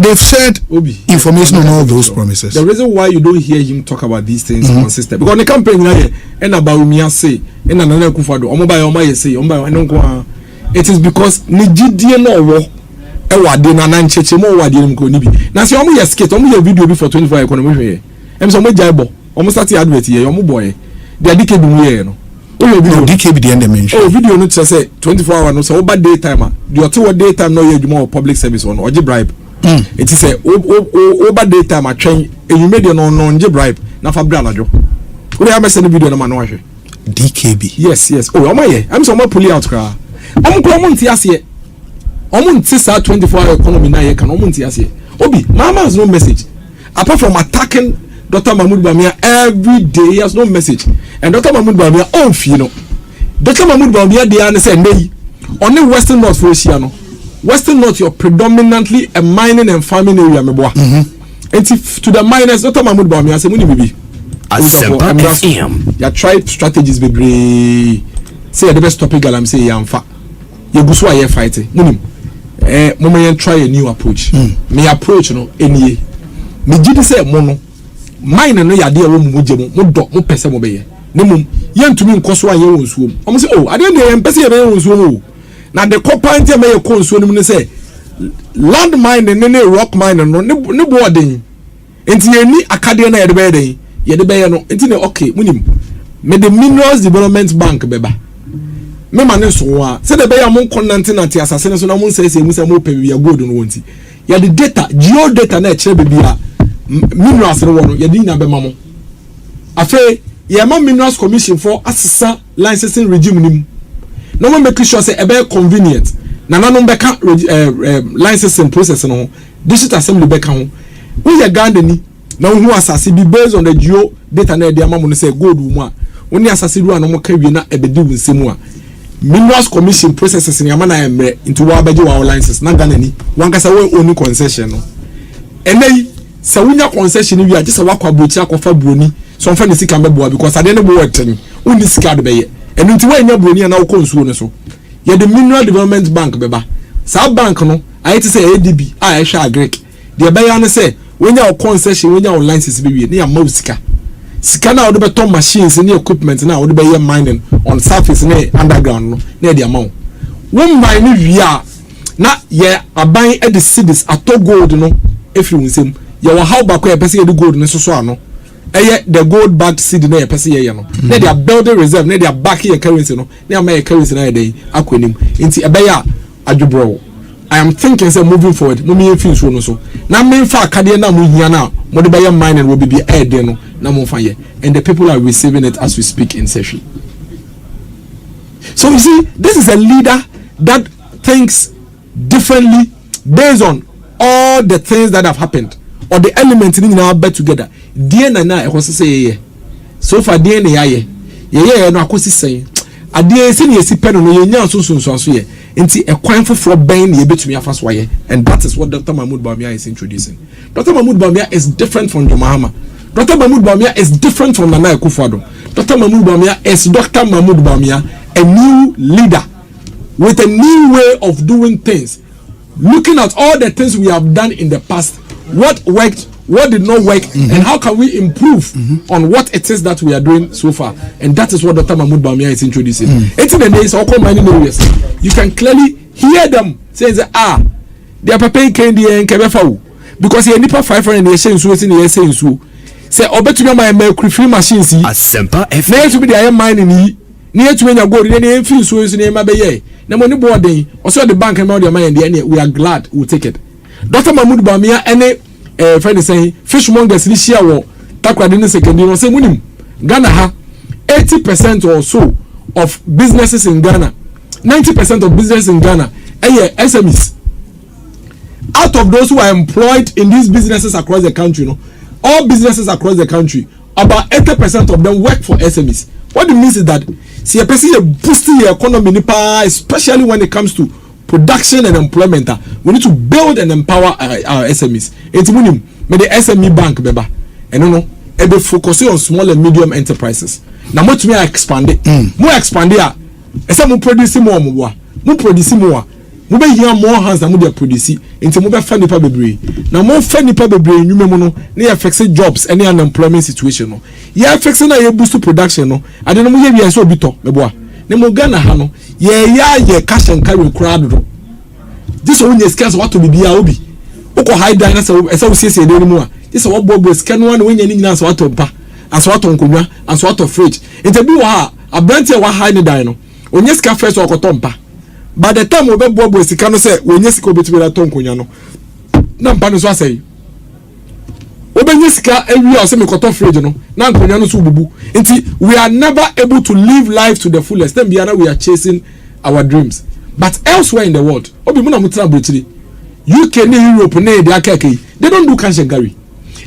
They've said information on all those promises. The reason why you don't hear him talk about these things consistent because the campaign and about Bawumia say and another Kufado, Omoba say, Omoba it is because Nijidie no wo ewade na nancheche mo wade nim ko nibi na se omo ye skate omo ye video bi for 24 economy hwe em so mo jaibo omo start advert ye omo boy de adike bi mu ye no o ye video dike bi de end mention oh video no say 24 hour no so over daytime the oto daytime no ye adwuma public service on oje bribe it is say over daytime atwen enwumede no nje bribe na fa bra lajo o dey amese no video no ma no hwe DKB yes oh omo ye am so mo pull out kra omunti ase omunti sa 24-hour economy na ye kan omunti ase obi Mahama has no message apart from attacking Dr. Mahmoud Bawumia every day. He has no message and Dr. Mahmoud Bawumia on fi no Dr. Mahmoud Bawumia dey an say ndey on the western north for Asia no western north you're predominantly a mining and farming area meboa and to the miners Dr. Mahmoud Bawumia say muni bibi ya tried strategies bebre say the best topic galam say yamfa you go so aye fight munim moment try a new approach me approach no enie me gidi say mo no mine no yade wo mu gye mo do mo pese mo be ye ne mum yentumi nkoso aye won suom o mo say oh ade ne yem pese ye be won suom o na the copper ante me ye kon suom ni say land mine ne rock mine no ne bo odin enti eni akade na ye de be den ye de be ye no enti ne okay munim me the minerals development bank beba me mane so a se de be ya mon konante asase ne so na mon say mu say mo pe wi gold no wonti ya the data geo data na chere bebia minerals no wono ya di nya be mamo afa ya ma minerals commission for assessor licensing regime nim no mo make sure say e be convenient na nanom be ka licensing process no digital assembly be ka ho we ya Ghana ni na hu asase bi based on the geo data na e de amamo no say gold mu a woni asase ru anom ka wie na e be di wunsemu a minerals commission processes ni amana emre into wa beje wa license na Ghana ni wankasa we oni concession no enei sa wunya concession wi a gisa wakwa brochi akofa broni so mfa ne sika mbeboa because ade ne bo weten uni sika do beye enu nti wa nya broni na wo konsuo ne so ye the mineral development bank beba sa bank no ayete say ADB a ehwa agric de beye ane say wonya wo concession wonya wo license be wie ne ya ma sika sika na wo be ton machines ne equipment na wo be ye mining on surface ne underground no na de amount wo mine wi a na ye aban e de cities ato gold no efri wunsem ye wo how back e pese ye de gold no so ano eye the gold backed city na ye pese ye no na they are building reserve na they are back your currency no na am your currency na dey akwanim nti ebeya adwobro I am thinking say moving forward mo me feel so no so na me fa akade na mo hia na mo de be mining will be air there no na mo fa ye and the people are receiving it as we speak in session. So you see, this is a leader that thinks differently based on all the things that have happened or the elements in our bed together. Dear Nana, I was say, so far, dear Naye, no, I was saying, a dear senior pen on your so ye, into a coin for bane ye bit me a fast way, and that is what Dr. Mahmoud Bawumia is introducing. Dr. Mahmoud Bawumia is different from Mahama. Dr. Mahmoud Bawumia is different from Nana Akufo-Addo. Dr. Mahmoud Bawumia is Dr. Mahmoud Bawumia, a new leader with a new way of doing things, looking at all the things we have done in the past, what worked, what did not work, and how can we improve on what it is that we are doing so far. And that is what Dr. Mahmoud Bawumia is introducing. It's in the days all mining areas. You can clearly hear them saying, they are preparing candy and kebefa because he nipa 500 years in so in years in so say obetumi my mercury machine see asempa f na to be the mining ni near to menya gold na feel so in na be ye na money board den also the bank amount the money there we are glad we take it. Dr. Mahmoud Bawumia any friend saying fishmongers ni share wo takwade ni secondary no say munim Ghana ha 80% or so of businesses in Ghana, 90% of businesses in Ghana SMEs. Out of those who are employed in these businesses across the country, all businesses across the country, about 80% of them work for SMEs. What it means is that see a person boosting the economy, especially when it comes to production and employment. We need to build and empower our SMEs. It's meaning may the SME bank beba, and be focusing on small and medium enterprises. Now what me expand it, more expand it. Some produce more, more produce more. We be hear more hands than we dey produce. Into we be find nipa bebre. Now more find nipa bebre. You remember no? They fix jobs, any unemployment situation no. Yeah, fixing na ye boost production no. I don't know we be so bito meboa. Ne mo Ghana ha no. Ye cash and carry crowd do. This one is scarce what to be bia obi. Oko high dine say we say dey mu a. This what bobo scan one when you nyina so what mpa. Aso what onkonwa, aso what fridge. Into bi wa a brand wa high ni dine no. Onye ska first okoto mpa. By the time we be bobo sika no say we nyesika obetumi na tonkonya no na mpa no so asai we be nyesika ewi o say me koto fridge no na nkonya no so bubu nti we are never able to live life to the fullest. Then biana we are chasing our dreams, but elsewhere in the world obi mu na mutra brochiri UK ne Europe ne de akeke they don't do cash and carry.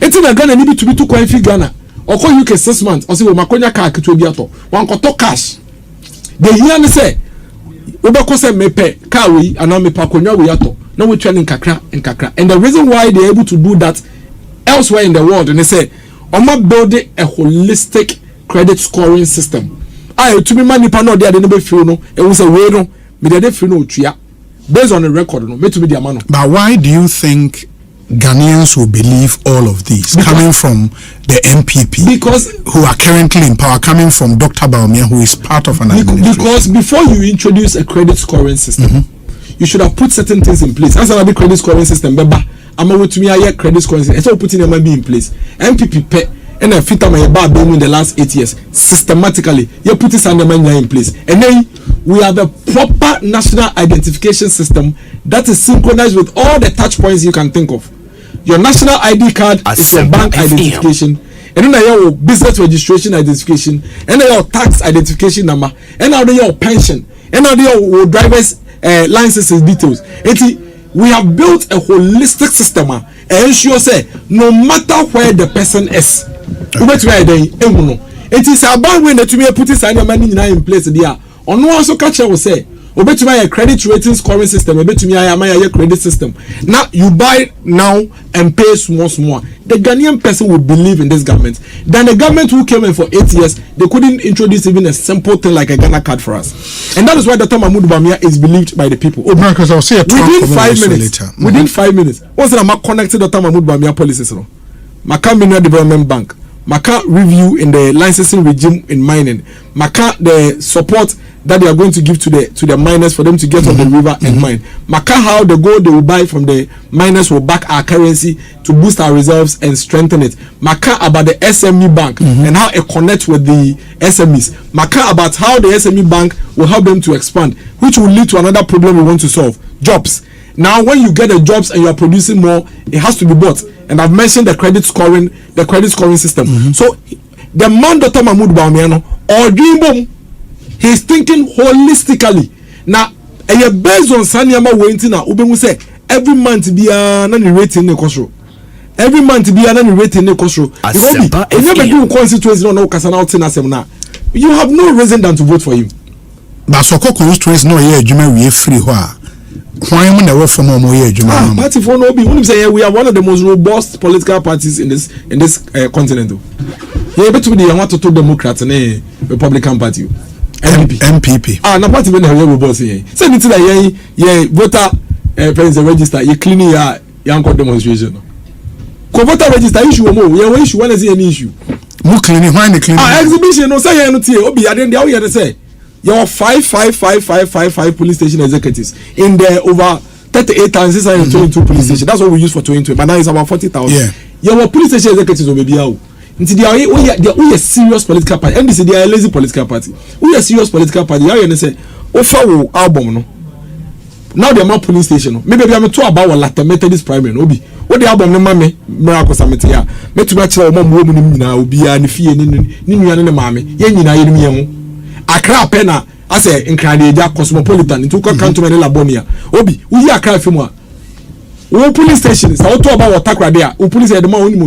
Nti na Ghana ni bi to be to coin fi Ghana oko UK 6 months o say we makonya car keto bi ato wan koto cash they hear me say Obako say mepe car we and me pakonwa we ato na we training kakra and the reason why they are able to do that elsewhere in the world and they say oma build a holistic credit scoring system. To be money no there no be feel no e we say we no me dey feel no otua based on the record no me to be the man. But why do you think Ghanaians will believe all of these coming from the MPP, because who are currently in power, coming from Dr. Bawumia, who is part of an administration? Because before you introduce a credit scoring system, you should have put certain things in place. As a credit scoring system, beba, I'm going to me credit scoring system. It's all putting them in place. MPP and a fit my bad in the last 8 years systematically. You put this under in place, and then we have a proper national identification system that is synchronized with all the touch points you can think of. Your national ID card is your bank identification, and then your business registration identification, and then your tax identification number, and now your pension, and now your driver's licenses details. We have built a holistic system and ensure say no matter where the person is, it is about when the to put this in place there. On no also catch will say obetumi a credit rating scoring system, obetumi a credit system. Now you buy now and pay small. The Ghanaian person will believe in this government. Then the government who came in for 8 years, they couldn't introduce even a simple thing like a Ghana card for us. And that is why Dr. Mahmoud Bawumia is believed by the people. Oh, because I'll say within 5 minutes. Within 5 minutes. Once I'm connected Dr. Mahmoud Bawumia policies, Maka Mineral Development Bank, Maka review in the licensing regime in mining, Maka the support that they are going to give to the miners for them to get on the river and mine. Maka how the gold they will buy from the miners will back our currency to boost our reserves and strengthen it. Maka about the SME bank and how it connects with the SMEs. Maka about how the SME bank will help them to expand, which will lead to another problem we want to solve: jobs. Now, when you get the jobs and you are producing more, it has to be bought. And I've mentioned the credit scoring system. So the man Dr. Mahmoud Bawumia or dream he's thinking holistically. Now, based on Sanyama waiting now, Ubemu say every month be an rating in the every month be an rating in the constituency no Kasana now. You have no reason than to vote for him. But so constituency no here Juma we free why never from party for no be say we are one of the most robust political parties in this continent. Yeah, between the Yamato Democrats and a Republican Party. MPP. Na party when we robust here. Say it like yeah voter president register, you clean your demonstration. Ko voter register issue mo, yeah issue when is any issue. Mo clean why the clean. Exhibition no say no tie obi aden dey how say. Your 5 police station executives in the over 38,622 police station. That's what we use for 2020. But now it's about 40,000. Yeah. Your police station executives will be out. They are a serious political party. And they are a lazy political party. We are a serious political party. How you say, "Oh, album no." Now they are more police station. Maybe we are talking about Latter Methodist primary. Obi, what the album no mame miracle summit here. Me to match our mom woman na obi ani fie ni nua ne mame. Ye nyina ye mu. Accra pena as a Nkrandeja cosmopolitan into cantonment Labonia. Obi, we are Accra Fimwa. One police stations, I talk about what Takra there. Police at the moment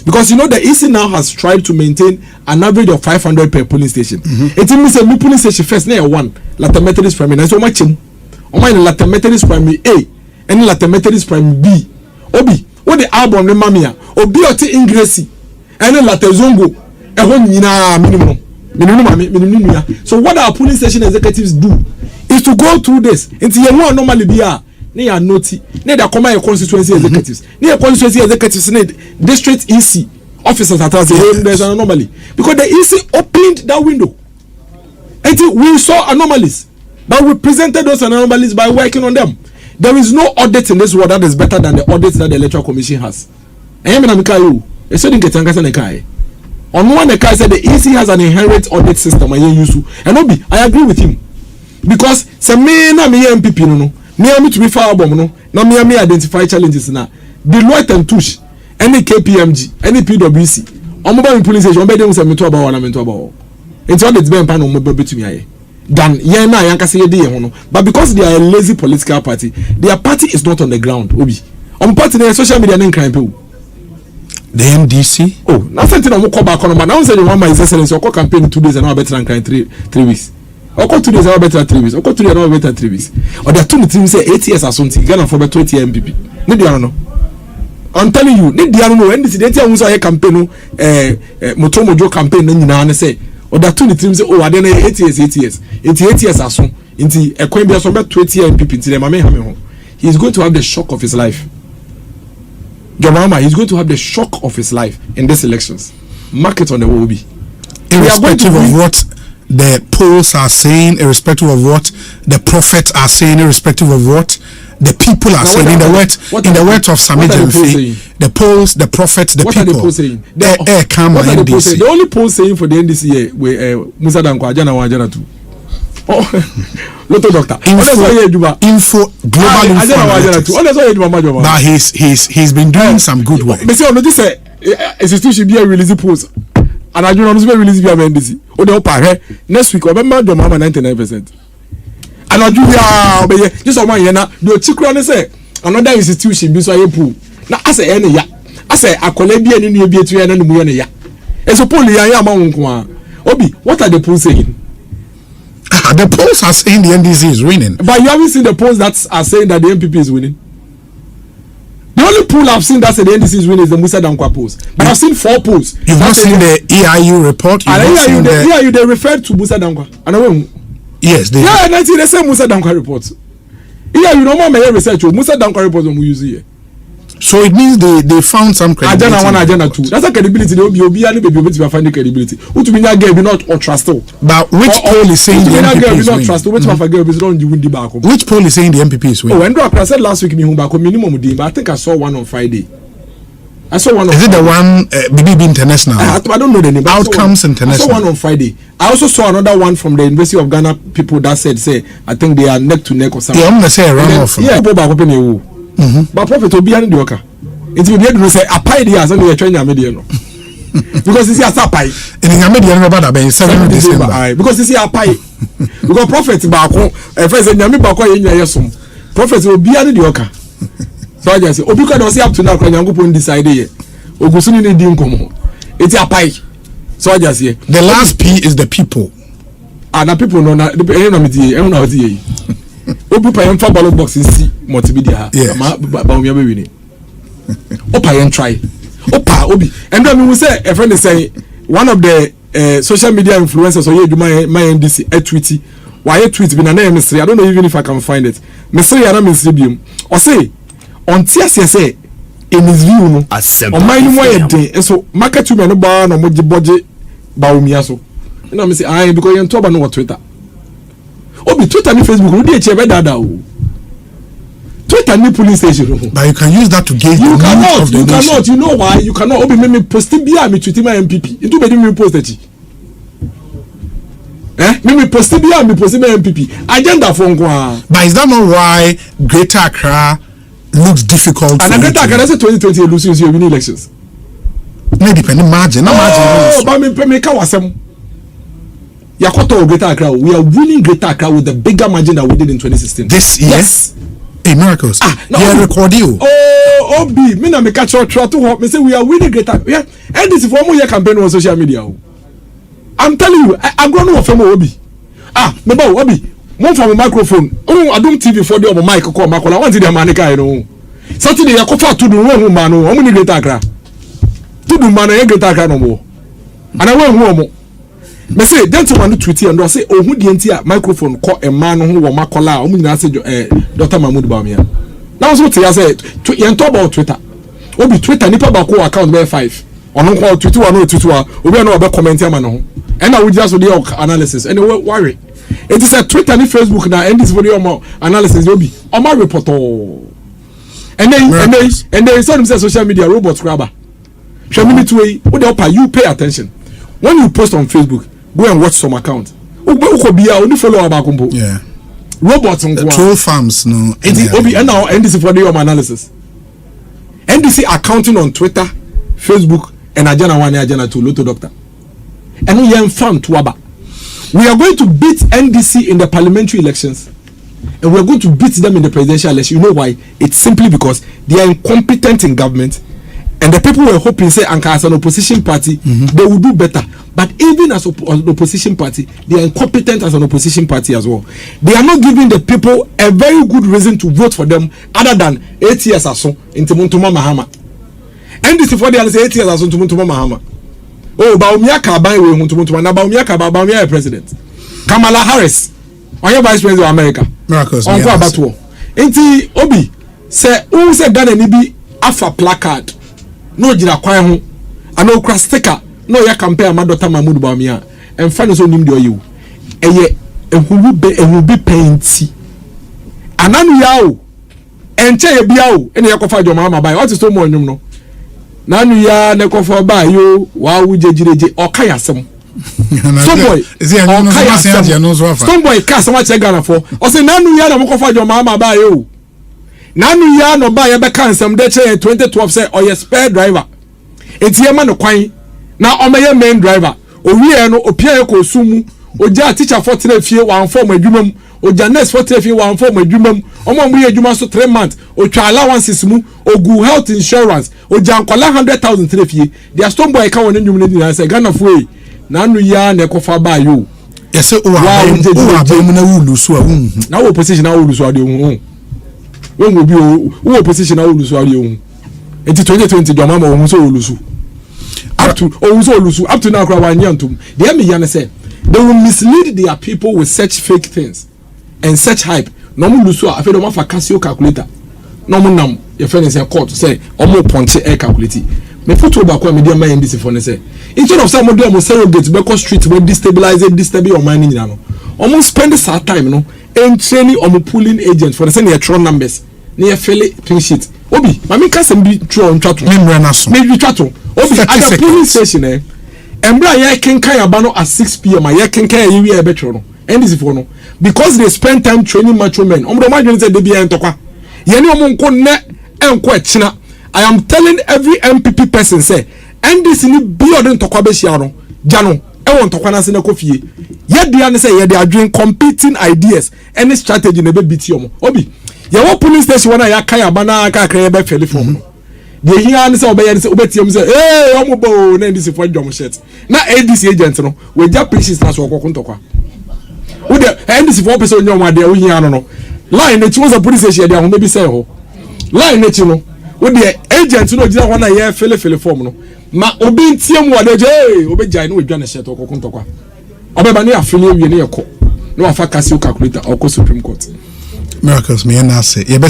because you know the EC now has tried to maintain an average of 500 per police station. It means a new police station first near one, Latter Methodist primary. And so much him. On my Latter Methodist primary A and Latter Methodist primary B. Obi, what the album the mamia, Obi or T Ingressy, and then Latter Zongo, a one minimum. So what our police station executives do is to go through this. It's a one normally be near noti, near the command constituency executives, near constituency executives, need district EC officers at us. There's an anomaly because the EC opened that window. And we saw anomalies, but we presented those anomalies by working on them. There is no audit in this world that is better than the audits that the Electoral Commission has. On one account, said the EC has an inherent audit system. And Obi, I agree with him because some me na me MPP no me to be far bomb no na me identify challenges na Deloitte and Touche, any KPMG, any PwC. On mobile police station, be dem say me to about one me to about. It's all the ben pan on mobile to me aye. Dan yen na yan kase ye dey ho no. But because they are a lazy political party, their party is not on the ground. Obi, on party na social media na crime people. The NDC? Oh, now something I'm call back on, but now say the one by his excellency, or campaign 2 days and now better than 3 weeks. Or 2 days and better than 3 weeks. Or 2 days and better than 3 weeks. Or there are 2 teams say 8 years or something. Ghana for 20 MPP. Need you know? I'm telling you, need you know? NDC they tell us a campaign, Motomojo campaign. Then you know say, or there are 2 teams say, oh, I don't know 8 years or so. Into a coin be so about 20 MPP. Into the mame. He's going to have the shock of his life. Jomama, he's going to have the shock of his life in these elections. Mark it on the will be. Irrespective of what the polls are saying, irrespective of what the prophets are saying, irrespective of what The people are saying, in the words of Sammy gyamfy, the polls, the prophets, the people. What are they saying? The only poll saying for the NDC here, where Musa Danko Ajana too. Oh, Lotto doctor. Info global info. But he's been doing some good work. Me say on this institution be a release post. And I do not release via NDC. O de opa next week Obama do mama 99%. And I do ya just on my na do chikura ne say another institution be so aye pool. Na ase e ne ya. Ase akole bi eni nu bi etu ya na nu mu ne ya. E so poll ya ma wonko a. Obi, what are the polls saying? The polls are saying the NDC is winning. But you haven't seen the polls that are saying that the MPP is winning. The only poll I've seen that said the NDC is winning is the Musa Dankwa polls. But I've seen 4 polls. You've not seen the EIU report? EIU, they referred to Musa Dankwa. Yes, they they say Musa Dankwa report. EIU no more research. Musa Dankwa report we use here. So it means they found some credibility. Agenda 1, Agenda 2. That's a credibility. They will be able to find the credibility. Who to be not trustful. But which poll is saying the MPP is winning? Which poll is saying the MPP is winning? Oh, and I said last week minimum, but I think I saw one on Friday. I saw one. Is it the one BBB International? I don't know the name. Outcomes International. I saw one on Friday. I also saw another one from the University of Ghana people that said, I think they are neck to neck or something. Yeah, I'm gonna say a runoff. Yeah, but prophet will be an Indioka. It will be able to say a pie as only a train median. Because it's a pie. In a median about a 7 December. Because it's a pie. Because prophet Bako, a friend said Yami Bako in Yasum. Prophet will be an Indioka. So I just say, Obuka does up to now, can you go decide here? Ogusuni didn't come. It's a pie. So I just say, the last P is the people. And the people know that the Obupa yem fa ballot box see multimedia. Ma ba omi abe wini. Opa yem try. Opa obi. And then we say a friend is saying one of the social media influencers or my NDC a tweet. Why a tweet be na name mystery. I don't know even if I can find it. Mystery ana mystery biom. Or say on TS say in his view no. On my new way day. So market you no ba no moji budget ba omi aso. You know me say I because you talk about no Twitter. Obi Twitter ni Facebook no dey chebe dada o. Twitter ni police station. But you can use that to gauge the mood of the nation. Cannot. You know why? You cannot. Obi me post bia me tweet my MPP. Into be me post echi. Me post bia me post my MPP. Agenda for nko. But is that not why Greater Accra looks difficult? And Greater Accra say 2020 losing you win elections. No depending margin. No margin. Oh, but me ka wasem. Yakoto Greater Accra, we are winning Greater Accra with the bigger margin that we did in 2016. This year? Yes. Hey, miracles. No, they record you. Oh, Obi, me na me catch your try to help me say we are winning Greater. Yeah, and this for more campaign on social media. I'm telling you, I grown up from Obi. Me ba Obi, one from a microphone. Oh, I don't TV for the mic call Makola. I want the manica, you know. Saturday I cover to the one man, how many Greater Accra? To the man, Greater Accra no more. And I went home. Me say gentleman tweet and do say oh hu die ntia microphone call a man who wo makola o mu nyina say Dr. Mahmoud Bawumia. Now so tell say you talk about Twitter. Obi Twitter nipa ba ko account be 5. Ono ko tweet wa no tweet wa obi na obe comment am na ho. And now we just do the analysis. And worry. It is a Twitter and Facebook now and this video analysis obi. O ma report all. And then some say social media robots grabber. Show me to way you pay attention. When you post on Facebook, go and watch some account. Only follow about combo. Yeah. Robots on troll farms, no. And now NDC for the analysis. NDC accounting on Twitter, Facebook, and Agenda 1 and Agenda 2, Lotto Doctor. And we are in front to Aba. We are going to beat NDC in the parliamentary elections. And we are going to beat them in the presidential election. You know why? It's simply because they are incompetent in government. And the people were hoping, say, as an opposition party, they will do better. But even as an opposition party, they are incompetent as an opposition party as well. They are not giving the people a very good reason to vote for them, other than 8 years or so in Tumuntuma Mahama. And this is for the 8 years or so in Tumuntuma Mahama. Oh, Bawumia Kabai we Tumuntuma. Now Bawumia president. Kamala Harris, on your vice president of America. Miracles. On kwa batuo. Inti Obi say who say Ghana ni bi afa placard. No jira kwan ho ana okra sticker no ya campaign ma Dr. Mahmoud Bawumia emfa no so nim de oyewu eye ehuru be painti ananu ya o enche ye bia o ene yakofa jo mahama bai what is so mo nwum no nanu ya ne kofa bai yo wa wu jejireje oka yasem Stoneboy Stoneboy ka sama che Ghana for o say nanu ya na mo kofa jo mahama bai yo nanu ya no bai be kan sam de che 2012 say oye spare driver etie ma no kwan na o meye main driver o wie no opia ko sumu oja teacher for fie wan form adwumam oja nurse for fie wan form adwumam omo mu ye adwuma so 3 months o twa allowances mu ogu health insurance oja nkola 100,000 fie dia Stoneboy ka won adwum ne say Ghana fo e na anu ya na ekofa ba yo yes o wa na wulu so a na wo position na wulu so ade hu won go bi wo position na wulu so ade hu enti 2020 do mama wo so wulu so up to now they will mislead their people with such fake things and such hype. No more lose. I feel no more for Casio calculator. No more nam. Your friend is in court to say almost punch air calculator. Me put over kwa media man this phone say instead of some do almost surrogate because street will destabilize your mind in no. Almost spend this time no and training almost pulling agents for the same tron numbers near fairly pin sheet. Obi, mami kasem bi tron chatto. Me chatto. Obi at the police station embra ye kenkan aba no at 6 p.m. ye kenkan ye wi e betro no ndc for no because they spend time training macho men omdo ma dwen say de bia entokwa ye ne omo nko ne enko akina. I am telling every MPP person say ndc ni bio de ntokwa be hia no ja no e won ntokwa na se na kofie ye dia ne say ye de adwen competing ideas any strategy na be biti omo obi ye wo police station na ya kan aba na aka kra ye be fele form the here and say obey say obetiam say eh omobo na ndc for dwom shirt na ADC agent no we ja precious na so okoko ntokwa wo de ndc for person nyom ade wo hia no line na chi was a police station dey ahome bi say ho line na chi no wo de agent no gina ho na ye fele form no ma obi ntiem wo de je obi jai no we dwa na shirt okoko ntokwa obeba na afele wie na ye ko no afa Casio calculator or Supreme Court miracles me na say ye be